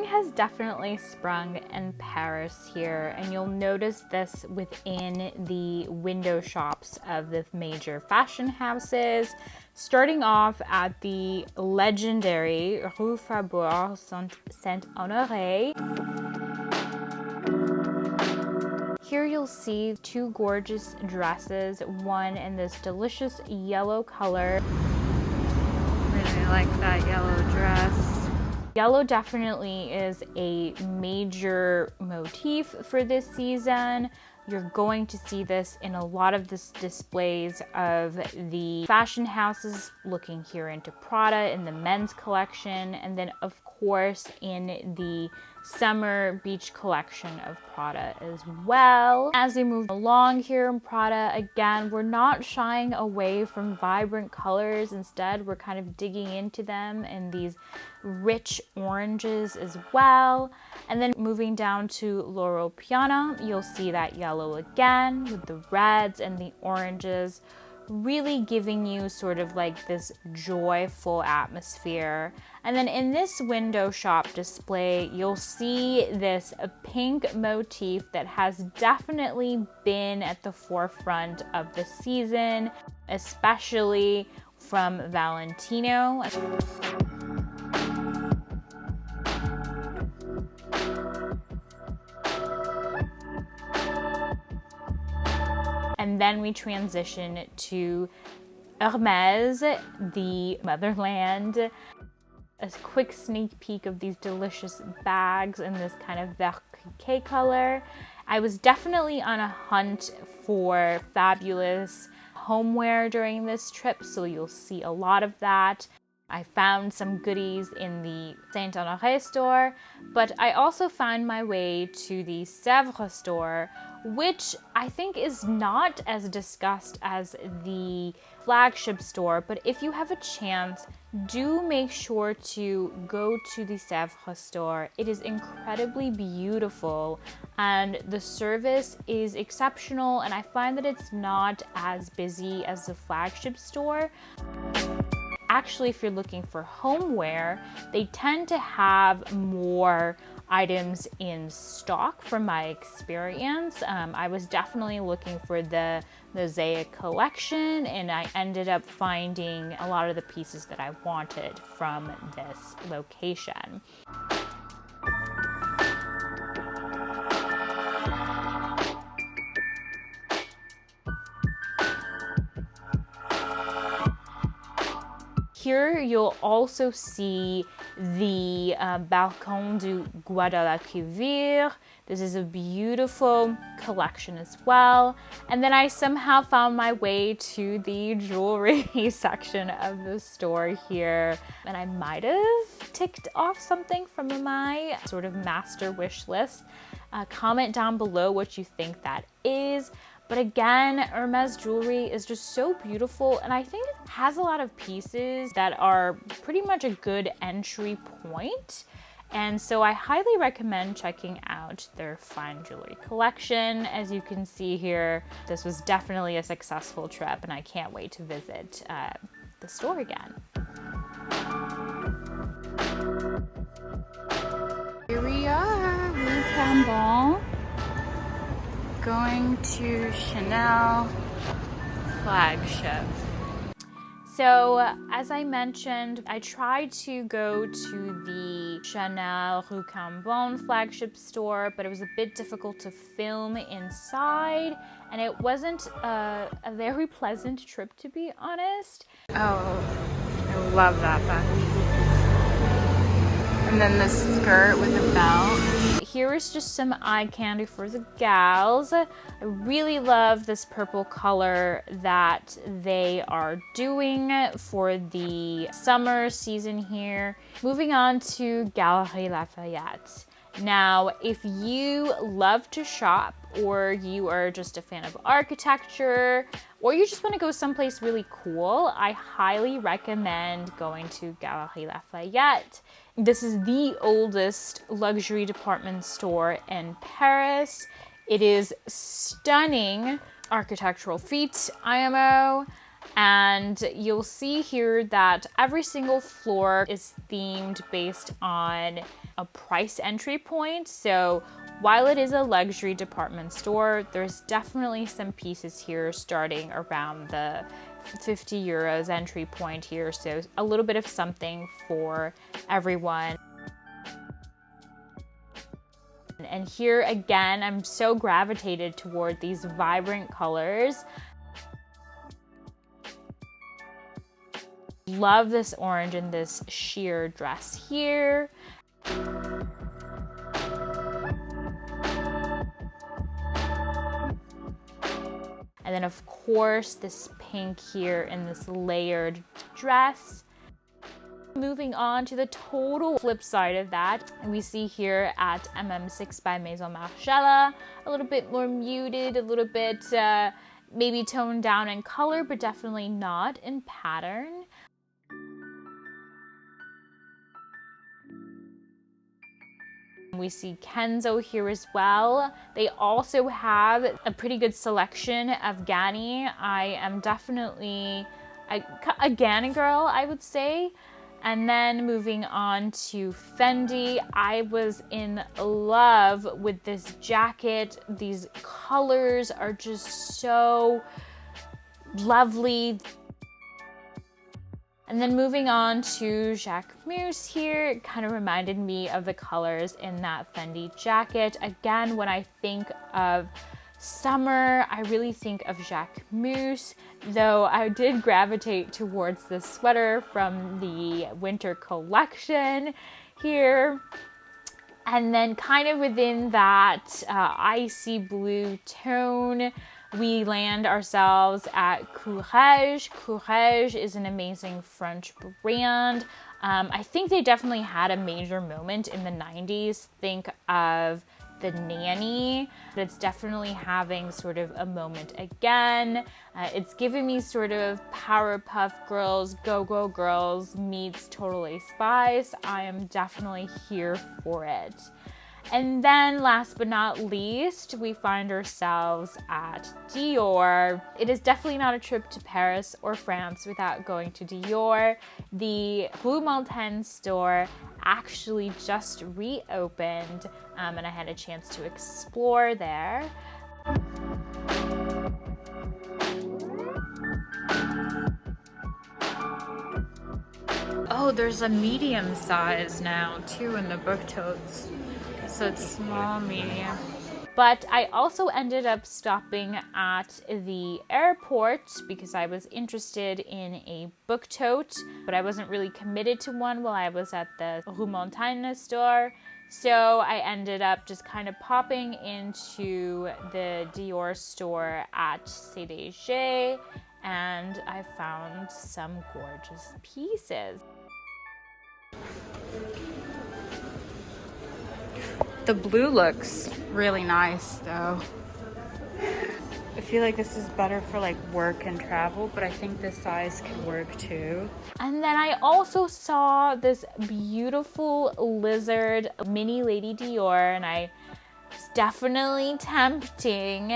has definitely sprung in Paris here, and you'll notice this within the window shops of the major fashion houses, starting off at the legendary Rue Faubourg Saint-Honoré. Here you'll see two gorgeous dresses, one in this delicious yellow color. Really like that yellow dress. Yellow definitely is a major motif for this season. You're going to see this in a lot of the displays of the fashion houses, looking here into Prada in the men's collection, and then of course in the summer beach collection of Prada as well. As we move along here in Prada, again, we're not shying away from vibrant colors. Instead, we're kind of digging into them in these rich oranges as well. And then moving down to Loro Piana, you'll see that yellow again with the reds and the oranges, really giving you sort of like this joyful atmosphere. And then in this window shop display, you'll see this pink motif that has definitely been at the forefront of the season, especially from Valentino. And then we transition to Hermès, the motherland. A quick sneak peek of these delicious bags in this kind of vert criquet color. I was definitely on a hunt for fabulous homeware during this trip, so you'll see a lot of that. I found some goodies in the Saint-Honoré store, but I also found my way to the Sèvres store, which I think is not as discussed as the flagship store, but if you have a chance, do make sure to go to the Sèvres store. It is incredibly beautiful and the service is exceptional, and I find that it's not as busy as the flagship store. Actually, if you're looking for homeware, they tend to have more items in stock from my experience. I was definitely looking for the Mosaic collection, and I ended up finding a lot of the pieces that I wanted from this location. Here you'll also see the Balcon du Guadalquivir. This is a beautiful collection as well. And then I somehow found my way to the jewelry section of the store here. And I might have ticked off something from my sort of master wish list. Comment down below what you think that is. But again, Hermès jewelry is just so beautiful, and I think it has a lot of pieces that are pretty much a good entry point. And so I highly recommend checking out their fine jewelry collection. As you can see here, this was definitely a successful trip, and I can't wait to visit the store again. Here we are, Rue Cambon. Going to Chanel flagship. So as I mentioned, I tried to go to the Chanel Rue Cambon flagship store, but it was a bit difficult to film inside, and it wasn't a very pleasant trip, to be honest. Oh, I love that bag. And then the skirt with the belt. Here is just some eye candy for the gals. I really love this purple color that they are doing for the summer season here. Moving on to Galeries Lafayette. Now, if you love to shop, or you are just a fan of architecture, or you just want to go someplace really cool, I highly recommend going to Galeries Lafayette. This is the oldest luxury department store in Paris. It is stunning architectural feat, IMO. And you'll see here that every single floor is themed based on a price entry point. So while it is a luxury department store, there's definitely some pieces here starting around the 50 euros entry point here. So a little bit of something for everyone. And here again, I'm so gravitated toward these vibrant colors. Love this orange in this sheer dress here. And then of course this pink here in this layered dress. Moving on to the total flip side of that, we see here at MM6 by Maison Margiela, a little bit more muted, a little bit maybe toned down in color, but definitely not in pattern. We see Kenzo here as well. They also have a pretty good selection of Ganni. I am definitely a Ganni girl, I would say. And then moving on to Fendi, I was in love with this jacket. These colors are just so lovely. And then moving on to Jacquemus here, it kind of reminded me of the colors in that Fendi jacket. Again, when I think of summer, I really think of Jacquemus, though I did gravitate towards the sweater from the winter collection here. And then kind of within that icy blue tone, we land ourselves at Courrèges. Courrèges is an amazing French brand. I think they definitely had a major moment in the 90s. Think of the Nanny. It's definitely having sort of a moment again. It's giving me sort of Powerpuff Girls, Go-Go Girls meets Totally Spies. I am definitely here for it. And then last but not least, we find ourselves at Dior. It is definitely not a trip to Paris or France without going to Dior. The Rue Montaigne store actually just reopened, and I had a chance to explore there. Oh, there's a medium size now too in the book totes. So it's small, medium. But I also ended up stopping at the airport because I was interested in a book tote, but I wasn't really committed to one while I was at the Rue Montaigne store. So I ended up just kind of popping into the Dior store at CDG, and I found some gorgeous pieces. The blue looks really nice though. I feel like this is better for like work and travel, but I think this size can work too. And then I also saw this beautiful lizard mini Lady Dior, and it's definitely tempting.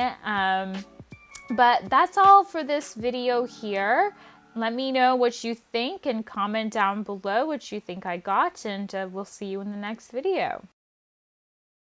But that's all for this video here. Let me know what you think and comment down below what you think I got, and we'll see you in the next video.